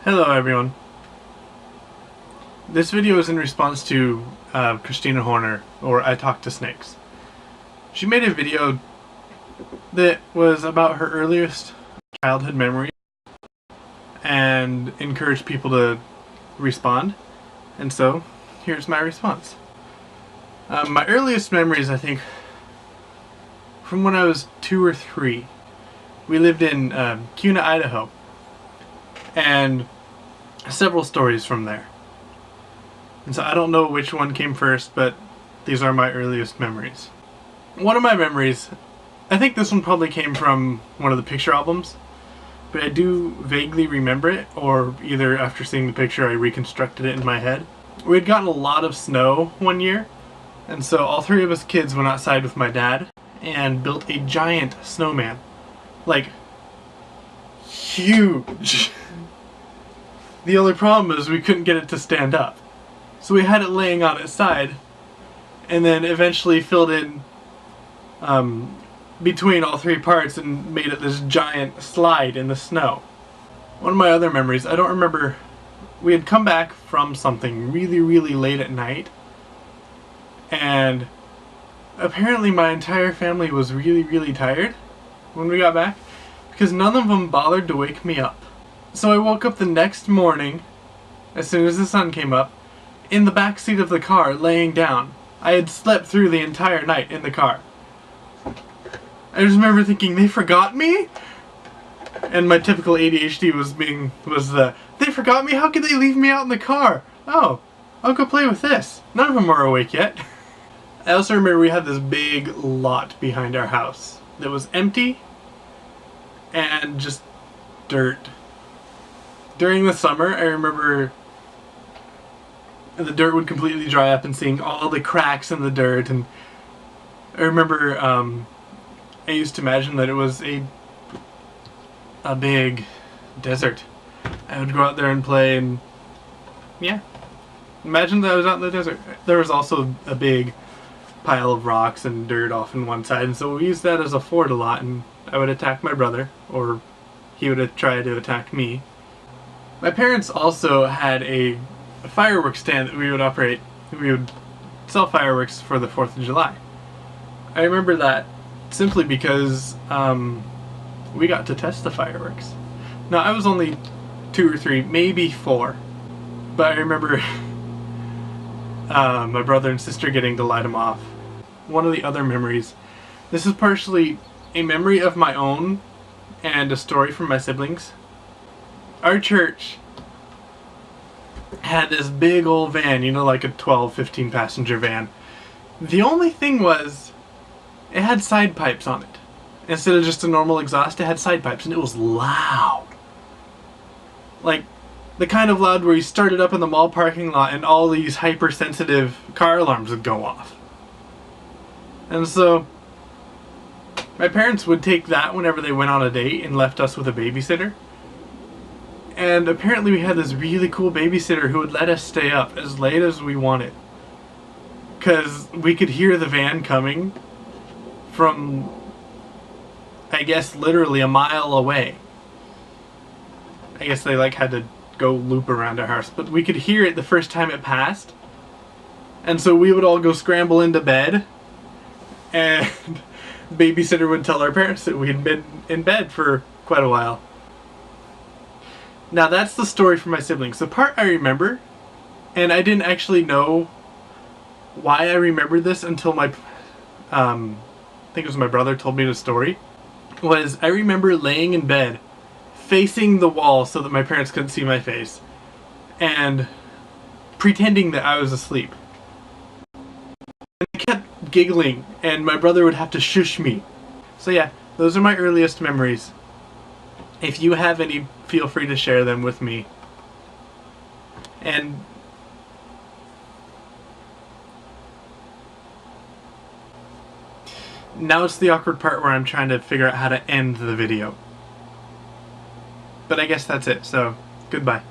Hello everyone. This video is in response to Christina Horner, or I Talk to Snakes. She made a video that was about her earliest childhood memories and encouraged people to respond, and so here's my response. My earliest memories, I think, from when I was 2 or 3. We lived in Kuna, Idaho, and several stories from there. And so I don't know which one came first, but these are my earliest memories. One of my memories, I think this one probably came from one of the picture albums, but I do vaguely remember it, or either after seeing the picture I reconstructed it in my head. We had gotten a lot of snow one year, and so all 3 of us kids went outside with my dad and built a giant snowman. Like, huge! The only problem is we couldn't get it to stand up. So we had it laying on its side, and then eventually filled in between all 3 parts and made it this giant slide in the snow. One of my other memories, I don't remember, we had come back from something really late at night, and apparently my entire family was really tired when we got back, because none of them bothered to wake me up. So I woke up the next morning, as soon as the sun came up, in the back seat of the car, laying down. I had slept through the entire night in the car. I just remember thinking, they forgot me? And my typical ADHD was they forgot me? How could they leave me out in the car? Oh, I'll go play with this. None of them are awake yet. I also remember we had this big lot behind our house that was empty and just dirt. During the summer, I remember the dirt would completely dry up and seeing all the cracks in the dirt, and I remember I used to imagine that it was a big desert. I would go out there and play, and yeah, imagine that I was out in the desert. There was also a big pile of rocks and dirt off in one side, and so we used that as a fort a lot, and I would attack my brother, or he would try to attack me. My parents also had a fireworks stand that we would operate. We would sell fireworks for the 4th of July. I remember that simply because we got to test the fireworks. Now, I was only 2 or 3, maybe 4, but I remember my brother and sister getting to light them off. One of the other memories, this is partially a memory of my own and a story from my siblings. Our church had this big old van, you know, like a 12-15 passenger van. The only thing was, it had side pipes on it. Instead of just a normal exhaust, it had side pipes, and it was loud. Like, the kind of loud where you start it up in the mall parking lot and all these hypersensitive car alarms would go off. And so, my parents would take that whenever they went on a date and left us with a babysitter. And apparently we had this really cool babysitter who would let us stay up as late as we wanted, because we could hear the van coming from, I guess, literally a mile away. I guess they had to go loop around our house, but we could hear it the first time it passed. And so we would all go scramble into bed, and the babysitter would tell our parents that we had been in bed for quite a while. Now that's the story for my siblings. The part I remember, and I didn't actually know why I remembered this until I think it was my brother told me the story, was I remember laying in bed, facing the wall so that my parents couldn't see my face, and pretending that I was asleep. And I kept giggling, and my brother would have to shush me. So yeah, those are my earliest memories. If you have any, feel free to share them with me. And now it's the awkward part where I'm trying to figure out how to end the video. But I guess that's it, so goodbye.